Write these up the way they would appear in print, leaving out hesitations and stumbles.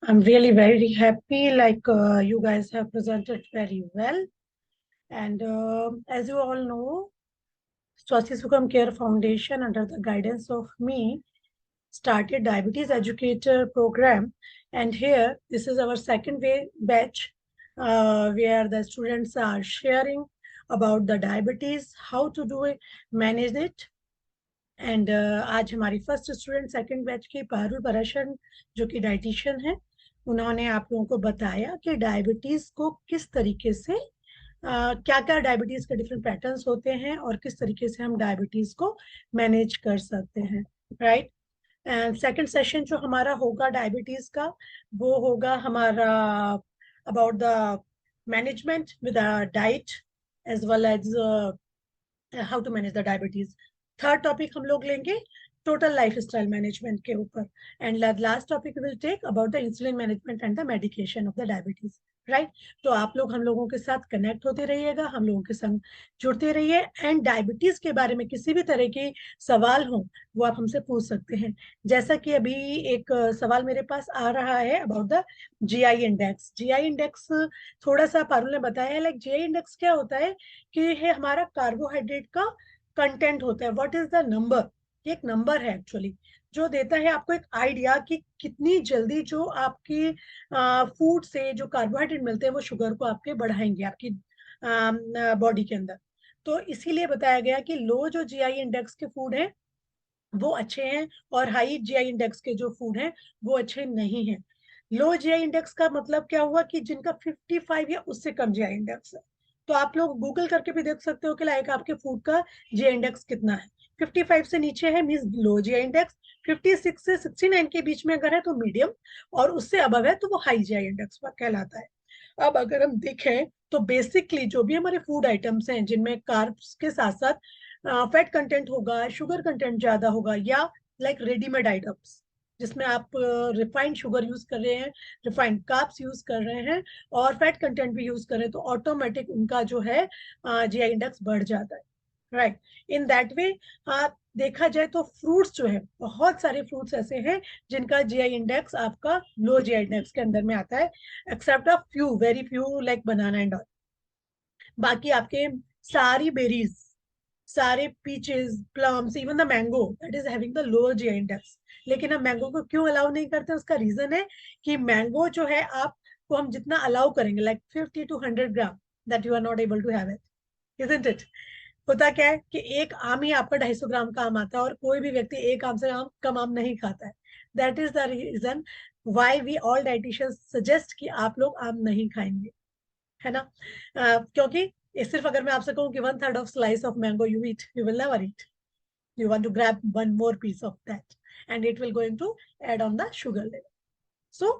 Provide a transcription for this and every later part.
I'm really very happy, you guys have presented very well. And as you all know, Swasti Sukham Care Foundation, under the guidance of me, started Diabetes Educator Program. And here, this is our second batch where the students are sharing about the diabetes, how to do it, manage it. And आज हमारी first student second batch की पारुल पराशर जो कि dietitian है, उन्होंने आप लोगों को बताया कि डायबिटीज को किस तरीके से क्या क्या डायबिटीज के डिफरेंट पैटर्न्स होते हैं और किस तरीके से हम डायबिटीज को मैनेज कर सकते हैं, राइट। एंड सेकंड सेशन जो हमारा होगा डायबिटीज का, वो होगा हमारा about the management with diet as well as how to manage the diabetes. Third topic हम लोग लेंगे टोटल लाइफ स्टाइल मैनेजमेंट के ऊपर। And last topic will take about the insulin management and the medication of the diabetes, right. तो आप लोग हम लोगों के साथ कनेक्ट होते रहिएगा, हम लोगों के संग जुड़ते रहिए। एंड डायबिटीज के बारे में किसी भी तरह के सवाल हो वो आप हमसे पूछ सकते हैं। जैसा कि अभी एक सवाल मेरे पास आ रहा है about the GI index. GI index थोड़ा सा पारुल ने बताया है, लाइक जीआई इंडेक्स क्या होता है कि है हमारा कार्बोहाइड्रेट का कंटेंट होता है। व्हाट इज द नंबर, ये एक नंबर है एक्चुअली, जो देता है आपको एक आइडिया कि कितनी जल्दी जो आपकी फूड से जो कार्बोहाइड्रेट मिलते हैं वो शुगर को आपके बढ़ाएंगे आपकी बॉडी के अंदर। तो इसीलिए बताया गया कि लो जो जीआई इंडेक्स के फूड हैं वो अच्छे हैं और हाई जीआई इंडेक्स के जो फूड हैं वो अच्छे नहीं हैं। लो जीआई इंडेक्स का मतलब क्या हुआ कि जिनका 55 या उससे कम जीआई इंडेक्स है। तो आप लोग गूगल करके भी देख सकते हो कि लाइक आपके फूड का जीआई इंडेक्स कितना है। 55 से नीचे है मींस लो जीआई इंडेक्स, 56 से 69 के बीच में अगर है तो मीडियम, और उससे अबव है तो वो हाई जीआई इंडेक्स पर कहलाता है। अब अगर हम देखें तो बेसिकली जो भी हमारे फूड आइटम्स हैं जिनमें कार्ब्स के साथ साथ फैट कंटेंट होगा, शुगर कंटेंट ज्यादा होगा, या लाइक रेडीमेड आइटम्स जिसमें आप रिफाइंड शुगर यूज कर रहे हैं, रिफाइंड कार्ब्स यूज कर रहे हैं और फैट कंटेंट भी यूज कर रहे हैं, तो ऑटोमेटिक उनका जो है जीआई इंडेक्स बढ़ जाता है, राइट। इन दैट वे देखा जाए तो फ्रूट्स जो है, बहुत सारे फ्रूट्स ऐसे हैं जिनका जीआई इंडेक्स आपका लो जीआई इंडेक्स के अंदर में आता है, except a few, very few like banana and all. बाकी आपके सारी बेरीज, सारे peaches, plums, even the mango that is having the lower GI index. लेकिन हम मैंगो को क्यों अलाउ नहीं करते, उसका रीजन है कि मैंगो जो है आपको हम जितना अलाउ करेंगे like 50 to 100 gram, that you are not able to have it, isn't it. होता क्या है कि एक आम ही आपका 250 ग्राम का आम आता है और कोई भी व्यक्ति एक आम से कम आम नहीं खाता है। That is the reason why we all dietitians suggest कि आप लोग आम नहीं खाएंगे, है ना। क्योंकि ये सिर्फ अगर मैं आपसे कहूँ कि 1/3 of slice of mango you eat, you will never eat, you want to grab one more piece of that, and it will going to add on the sugar level. So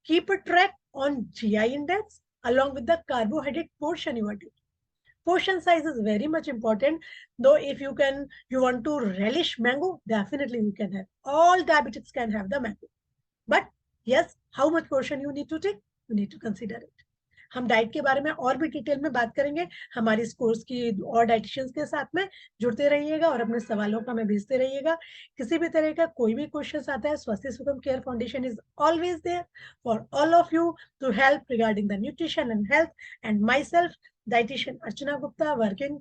keep a track on GI index along with the carbohydrate portion you are taking. Portion size is very much important, though if you want to relish mango, definitely you can have, all diabetics can have the mango, but yes, how much portion you need to take, you need to consider it. हम diet के बारे में और भी detail में बात करेंगे हमारे इस कोर्स की और डाइटिशियंस के साथ में। जुड़ते रहिएगा और अपने सवालों का हमें भेजते रहिएगा। किसी भी तरह का कोई भी क्वेश्चन आता है, Swasthya Sugam care foundation is always there for all of you to help regarding the nutrition and health. And myself dietitian Archana Gupta, working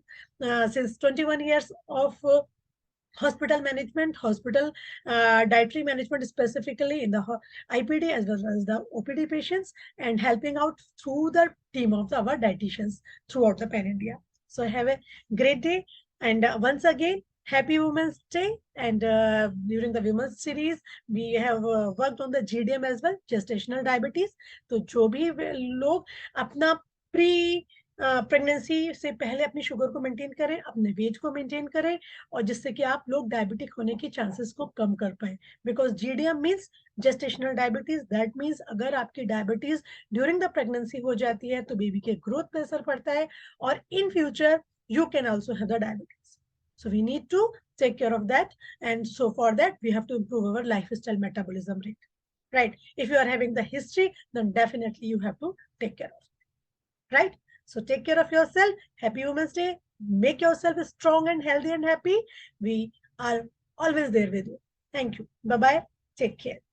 since 21 years of hospital management, hospital dietary management, specifically in the IPD as well as the OPD patients, and helping out through the team of our dietitians throughout the pan India. So have a great day, and once again, happy Women's Day. And during the Women's series, we have worked on the GDM as well, gestational diabetes. तो जो भी लोग अपना pre pregnancy से पहले अपनी sugar को maintain करें, अपने वेट को मेंटेन करें, और जिससे कि आप लोग डायबिटिक होने की चांसेस को कम कर पाए। Because GDM means gestational diabetes, that means अगर आपकी डायबिटीज ड्यूरिंग द प्रेगनेंसी हो जाती है तो बेबी के ग्रोथ पे असर पड़ता है, और in future you can also have the diabetes. So we need to take care of that, and so for that we have to improve our lifestyle metabolism rate, right? If you are having the history, then definitely you have to take care of it, right? So take care of yourself. Happy Women's Day. Make yourself strong and healthy and happy. We are always there with you. Thank you. Bye bye. Take care.